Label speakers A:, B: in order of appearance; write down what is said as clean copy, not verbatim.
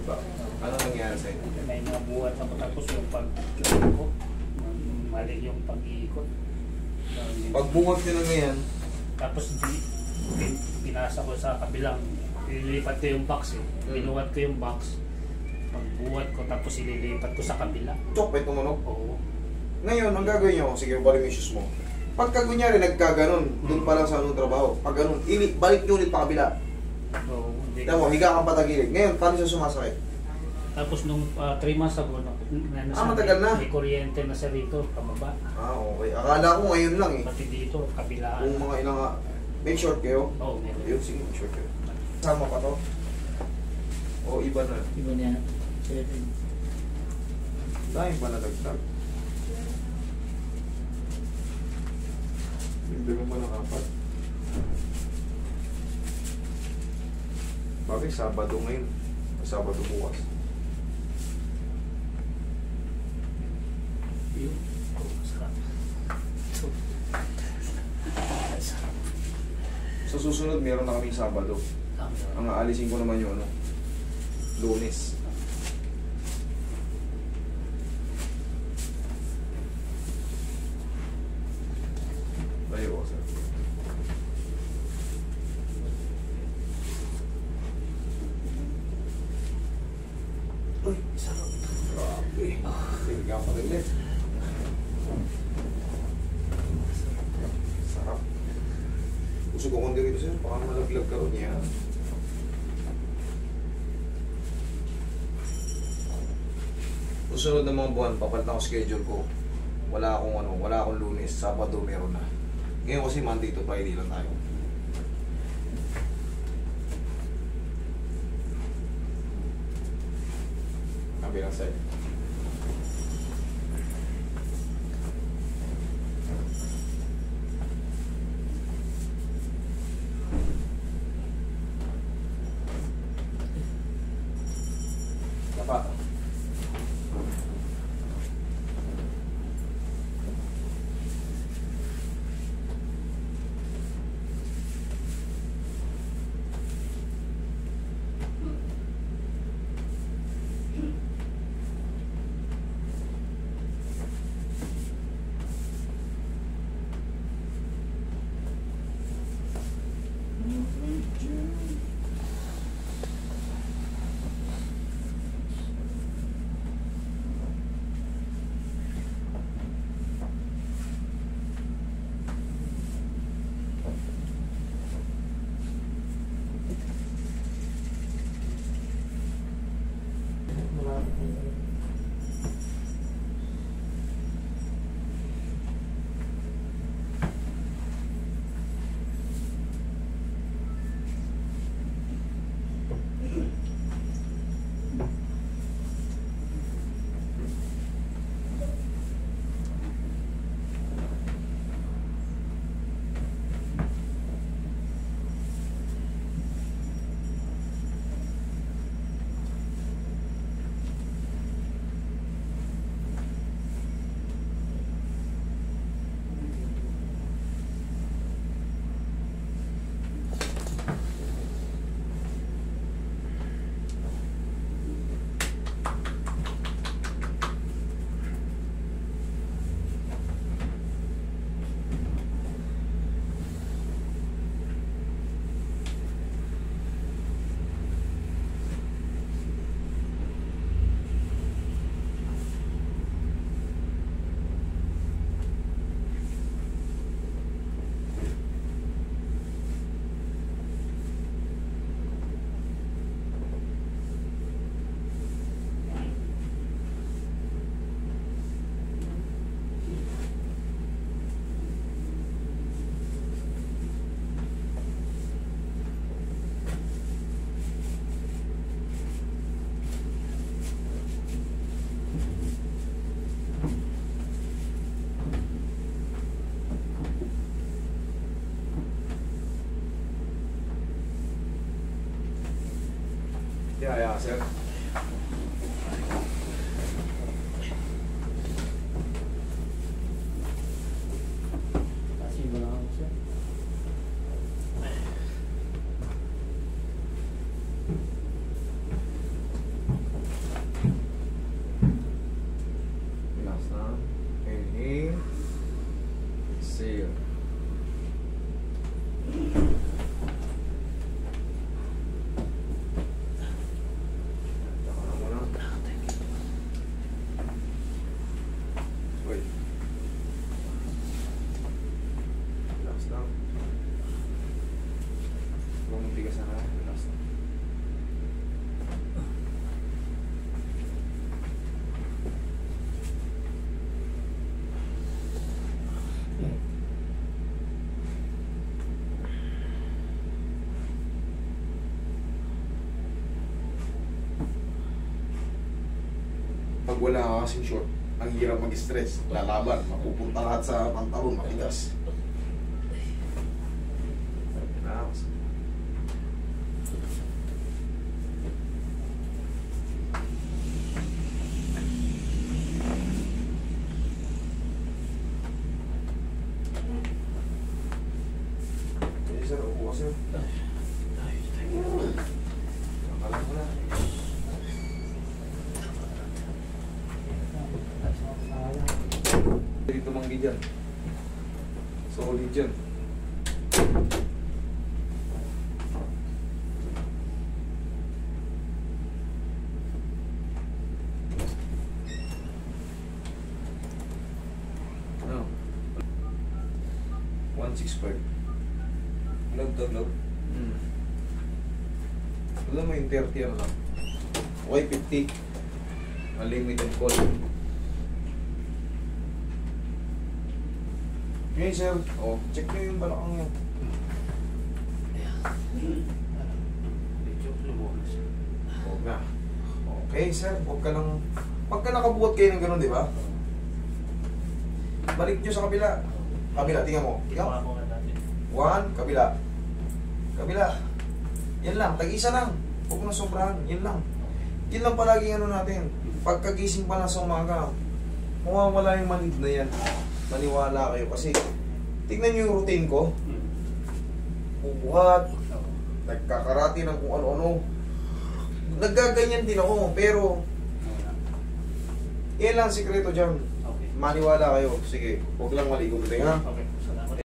A: Ba? Ano nangyari sa'yo?
B: May nabuhat ako tapos yung pag-ikot ko. Mali yung pag-iikot.
A: Pagbuhat ka na ngayon,
B: Tapos pinasa ko sa kabilang, ililipat ko yung box eh. Binuhat ko yung box. Pagbuhat ko tapos ililipat ko sa kabila.
A: chok, may tumunog.
B: Oo.
A: Ngayon, ang gagawin nyo, sige, balik yung issues mo. Pagka kunyari nagkaganon, doon pa lang sa anong trabaho, pag ganun, balik nyo ulit pa kabila.
B: Oo.
A: Tignan mo, higa kang patagilid. Ngayon, paano siya sumasakit?
B: Tapos nung 3 months ago,
A: matagal na.
B: May kuryente na sa rito, pababa.
A: Okay. Akala ko ngayon lang eh.
B: Pati dito, kabilaan.
A: Kung mga ilang may short kayo?
B: Oo, meron.
A: Yun, sige, may short kayo. Sama pa to? O iba na?
B: Iba niya.
A: Dahil ba nadagdag? Hindi mo ba nakapat? Bakit Sabado ngayon? Sabado bukas.
B: Yun. Sarap.
A: Sa susunod, meron na kaming Sabado. Ang aalisin ko naman yung Lunes. Tayo ko, sir. Uy, sarap. Grabe. Sige ka pa rin. Sarap. Gusto ko kundi rito, sir. Baka malaglag ka ron niya. Susunod na mga buwan, papalit ako schedule ko. Wala akong Lunes, Sabado meron na. Ngayon kasi Monday to Friday lang tayo. Kabilang side. Dapat. Yeah, sir.
B: Kasi ba lang ako siya?
A: Pag wala ka kasing short, ang hirap mag-stress, lalaban, mapupunta lahat sa pantalon, matigas. Relax. Okay, sir, upo ka, sir. Nakalang ko na. Dito manggi dyan. Solid dyan. Ano? 165. Love. Alam mo yung 30 ano lang. Okay, 50. Unlimited call. Okay, sir. Oh, check nyo yung balakang nyo.
B: Medyo lumuwas.
A: Huwag na. Okay, sir. Huwag ka nang... Pagka nakabuhat kayo ng gano'n, di ba? Balik nyo sa kabila. Kabila, tingnan mo. Tingnan.
B: Ako nga natin.
A: 1, kabila. Kabila. Yan lang. Tag-isa lang. Huwag mo na sobrahan. Yan lang. Yan lang palaging ano natin. Pagkagising pa na sa umaga, mawawala yung manid na yan. Maniwala kayo kasi tingnan nyo yung routine ko. Bubuhat, nagkakarati ng kung ano-ano. Naggaganyan din ako, pero yan lang ang sikreto dyan.
B: Okay.
A: Maniwala kayo. Sige, huwag lang malikot tayo ha.
B: Okay.